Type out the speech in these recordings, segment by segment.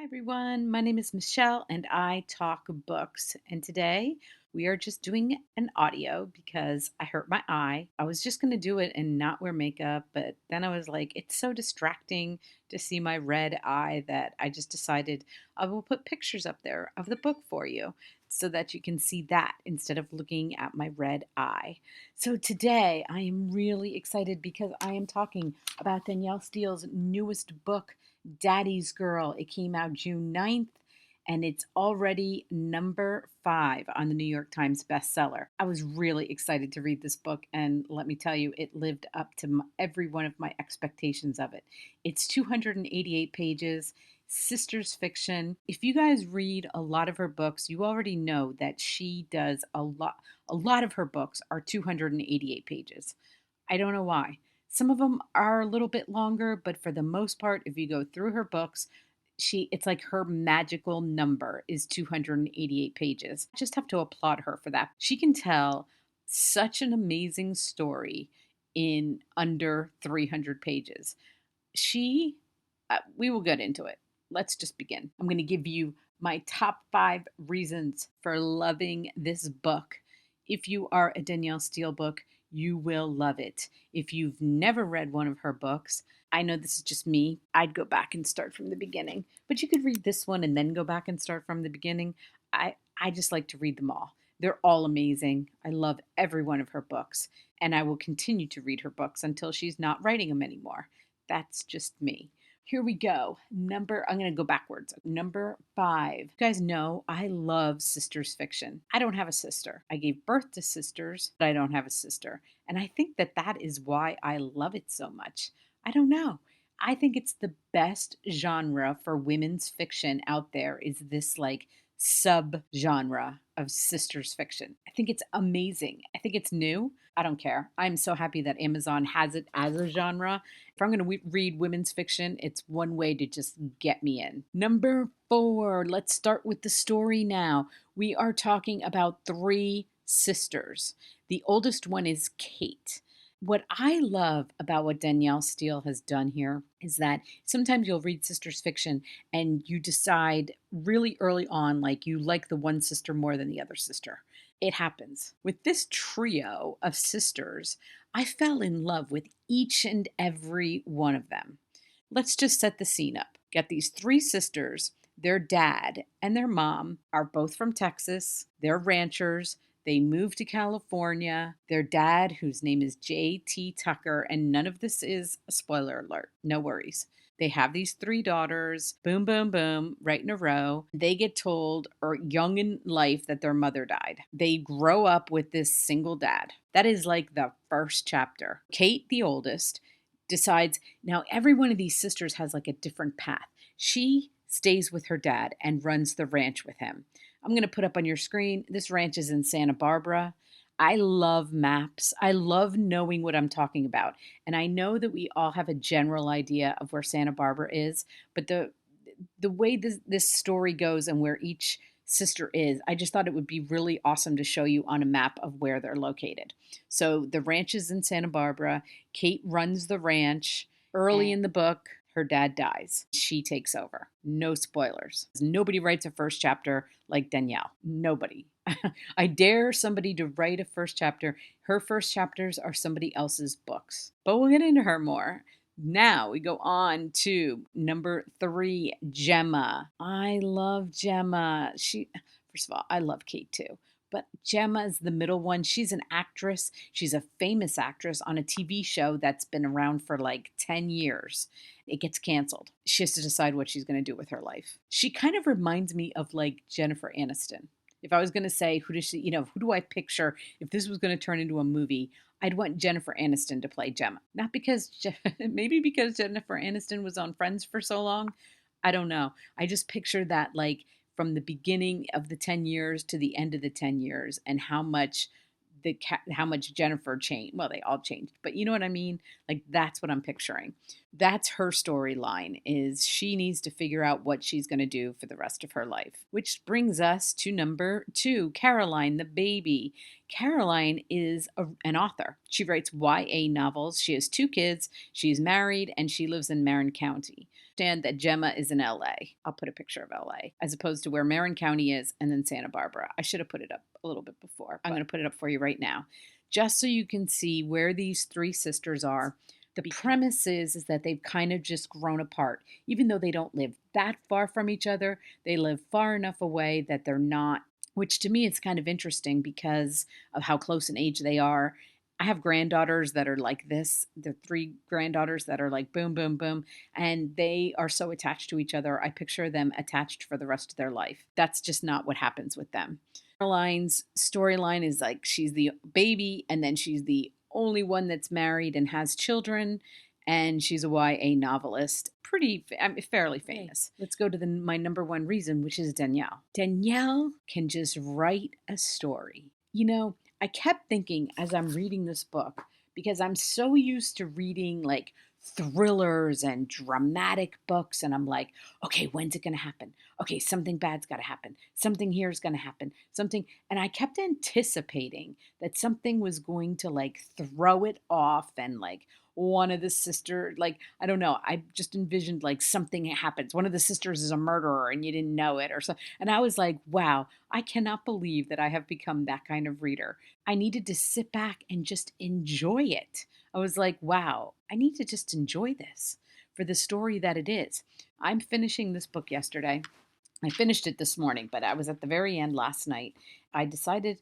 Everyone, my name is Michelle and I talk books. And today we are just doing an audio because I hurt my eye. I was just going to do it and not wear makeup, but then I was like, it's so distracting to see my red eye that I just decided I will put pictures up there of the book for you so that you can see that instead of looking at my red eye. So today I am really excited because I am talking about Danielle Steele's newest book, Daddy's Girl. It came out June 9th and it's already number 5 on the New York Times bestseller. I was really excited to read this book, and let me tell you, it lived up to every one of my expectations of it. It's 288 pages, sisters fiction. If you guys read a lot of her books, you already know that she does a lot. A lot of her books are 288 pages. I don't know why. Some of them are a little bit longer, but for the most part, if you go through her books, it's like her magical number is 288 pages. I just have to applaud her for that. She can tell such an amazing story in under 300 pages. We will get into it. Let's just begin. I'm going to give you my top 5 reasons for loving this book. If you are a Danielle Steele book, you will love it. If you've never read one of her books, I know this is just me. I'd go back and start from the beginning, but you could read this one and then go back and start from the beginning. I just like to read them all. They're all amazing. I love every one of her books, and I will continue to read her books until she's not writing them anymore. That's just me. Here we go. I'm going to go backwards. Number 5. You guys know I love sisters fiction. I don't have a sister. I gave birth to sisters, but I don't have a sister. And I think that is why I love it so much. I don't know. I think it's the best genre for women's fiction out there, is this like sub genre of sisters fiction. I think it's amazing. I think it's new. I don't care. I'm so happy that Amazon has it as a genre. If I'm going to read women's fiction, it's one way to just get me in. Number 4, let's start with the story now. We are talking about 3 sisters. The oldest one is Kate. What I love about what Danielle Steele has done here is that sometimes you'll read sisters fiction and you decide really early on, like you like the one sister more than the other sister. It happens. With this trio of sisters, I fell in love with each and every one of them. Let's just set the scene up. Get these 3 sisters. Their dad and their mom are both from Texas. They're ranchers. They moved to California. Their dad, whose name is J.T. Tucker, and none of this is a spoiler alert. No worries. They have these 3 daughters, boom, boom, boom, right in a row. They get told, or young in life, that their mother died. They grow up with this single dad. That is like the first chapter. Kate, the oldest, decides now every one of these sisters has like a different path. She stays with her dad and runs the ranch with him. I'm going to put up on your screen. This ranch is in Santa Barbara. I love maps. I love knowing what I'm talking about. And I know that we all have a general idea of where Santa Barbara is, but the way this story goes and where each sister is, I just thought it would be really awesome to show you on a map of where they're located. So the ranch is in Santa Barbara. Kate runs the ranch. Early in the book, her dad dies. She takes over. No spoilers. Nobody writes a first chapter like Danielle. Nobody. I dare somebody to write a first chapter. Her first chapters are somebody else's books. But we'll get into her more. Now we go on to number 3, Gemma. I love Gemma. First of all, I love Kate too. But Gemma is the middle one. She's an actress. She's a famous actress on a TV show that's been around for like 10 years. It gets canceled. She has to decide what she's going to do with her life. She kind of reminds me of like Jennifer Aniston. If I was going to say, who do I picture if this was going to turn into a movie? I'd want Jennifer Aniston to play Gemma. Not because, maybe because Jennifer Aniston was on Friends for so long. I don't know. I just picture that like from the beginning of the 10 years to the end of the 10 years, and how much Jennifer changed. Well, they all changed, but you know what I mean? Like that's what I'm picturing. That's her storyline, is she needs to figure out what she's going to do for the rest of her life. Which brings us to number 2, Caroline the baby. Caroline is an author. She writes YA novels. She has 2 kids. She's married and she lives in Marin County. understand that Gemma is in LA. I'll put a picture of LA as opposed to where Marin County is and then Santa Barbara. I should have put it up a little bit before. I'm going to put it up for you right now, just so you can see where these three sisters are. The premise is that they've kind of just grown apart. Even though they don't live that far from each other, they live far enough away that they're not, which to me it's kind of interesting because of how close in age they are. I have granddaughters that are like this. The three granddaughters that are like boom, boom, boom. And they are so attached to each other. I picture them attached for the rest of their life. That's just not what happens with them. Caroline's storyline is like she's the baby and then she's the only one that's married and has children, and she's a YA novelist, fairly famous. Let's go to my number one reason, which is Danielle. Danielle can just write a story. You know, I kept thinking as I'm reading this book, because I'm so used to reading like thrillers and dramatic books, and I'm like, okay, when's it going to happen? Okay, something bad's got to happen. Something here's going to happen. And I kept anticipating that something was going to like throw it off, and like one of the sister, like, I don't know, I just envisioned like something happens. One of the sisters is a murderer and you didn't know it or so. And I was like, wow, I cannot believe that I have become that kind of reader. I needed to sit back and just enjoy it. I was like, wow, I need to just enjoy this for the story that it is. I'm finishing this book yesterday. I finished it this morning, but I was at the very end last night. I decided,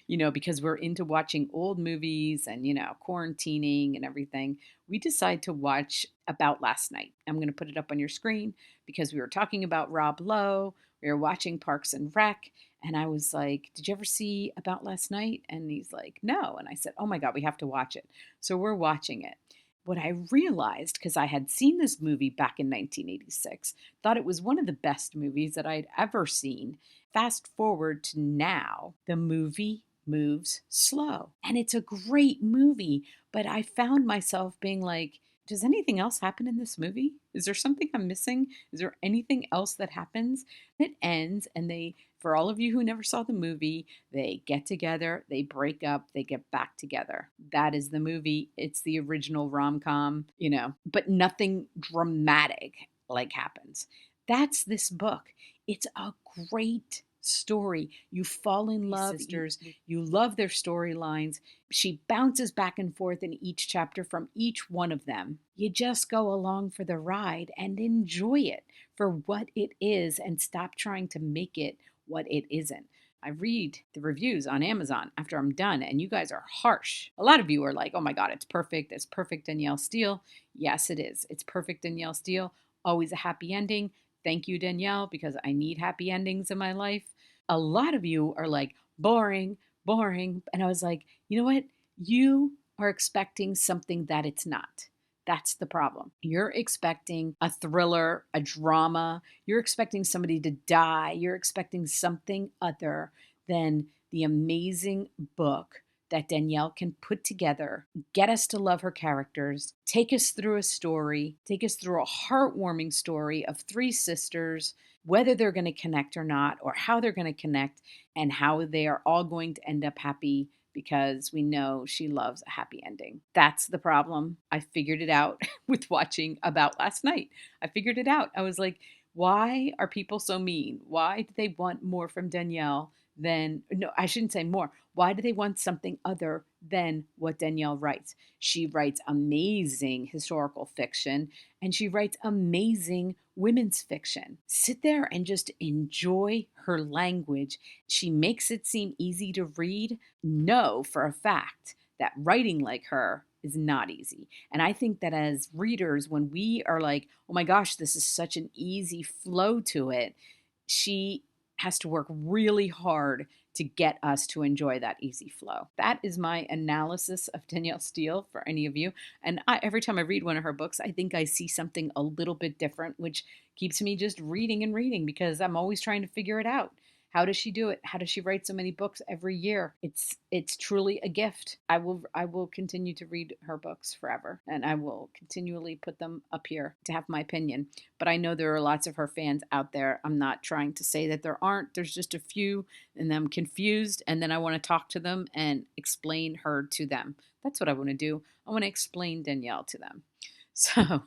because we're into watching old movies and, quarantining and everything, we decide to watch About Last Night. I'm going to put it up on your screen because we were talking about Rob Lowe. We were watching Parks and Rec. And I was like, did you ever see About Last Night? And he's like, no. And I said, oh my God, we have to watch it. So we're watching it. What I realized, because I had seen this movie back in 1986, thought it was one of the best movies that I'd ever seen. Fast forward to now, the movie moves slow. And it's a great movie, but I found myself being like, does anything else happen in this movie? Is there something I'm missing? Is there anything else that happens? It ends, and for all of you who never saw the movie, they get together, they break up, they get back together. That is the movie. It's the original rom-com, but nothing dramatic like happens. That's this book. It's a great story. You fall in love, sisters. You love their storylines. She bounces back and forth in each chapter from each one of them. You just go along for the ride and enjoy it for what it is and stop trying to make it what it isn't. I read the reviews on Amazon after I'm done, and you guys are harsh. A lot of you are like, oh my God, it's perfect. It's perfect Danielle Steel. Yes, it is. It's perfect Danielle Steel. Always a happy ending. Thank you, Danielle, because I need happy endings in my life. A lot of you are like, boring, boring. And I was like, you know what? You are expecting something that it's not. That's the problem. You're expecting a thriller, a drama. You're expecting somebody to die. You're expecting something other than the amazing book that Danielle can put together, get us to love her characters, take us through a story, take us through a heartwarming story of three sisters, whether they're going to connect or not, or how they're going to connect, and how they are all going to end up happy, because we know she loves a happy ending. That's the problem. I figured it out with watching About Last Night. I figured it out. I was like, why are people so mean? Why do they want more from Danielle no, I shouldn't say more. Why do they want something other than what Danielle writes? She writes amazing historical fiction, and she writes amazing women's fiction. Sit there and just enjoy her language. She makes it seem easy to read. Know for a fact that writing like her is not easy. And I think that as readers, when we are like, oh my gosh, this is such an easy flow to it, she has to work really hard to get us to enjoy that easy flow. That is my analysis of Danielle Steel for any of you. And every time I read one of her books, I think I see something a little bit different, which keeps me just reading and reading because I'm always trying to figure it out. How does she do it? How does she write so many books every year? It's truly a gift. I will continue to read her books forever, and I will continually put them up here to have my opinion. But I know there are lots of her fans out there. I'm not trying to say that there aren't. There's just a few, and I'm confused, and then I want to talk to them and explain her to them. That's what I want to do. I want to explain Danielle to them. So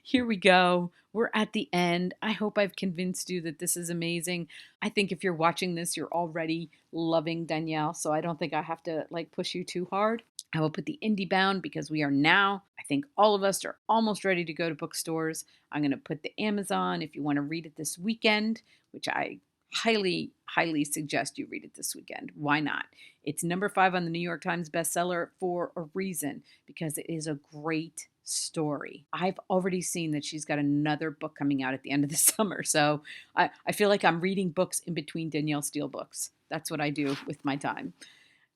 Here we go. We're at the end. I hope I've convinced you that this is amazing. I think if you're watching this, you're already loving Danielle, so I don't think I have to like push you too hard. I will put the indie bound because we are now, I think all of us are almost ready to go to bookstores. I'm going to put the Amazon if you want to read it this weekend, which I highly, highly suggest you read it this weekend. Why not? It's number 5 on the New York Times bestseller for a reason, because it is a great story. I've already seen that she's got another book coming out at the end of the summer. So I feel like I'm reading books in between Danielle Steele books. That's what I do with my time.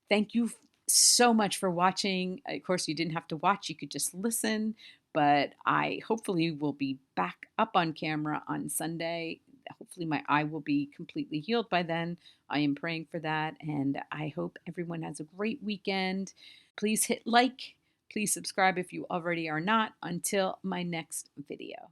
Thank you so much for watching. Of course, you didn't have to watch, you could just listen, but I hopefully will be back up on camera on Sunday. Hopefully, my eye will be completely healed by then. I am praying for that, and I hope everyone has a great weekend. Please hit like, please subscribe if you already are not. Until my next video.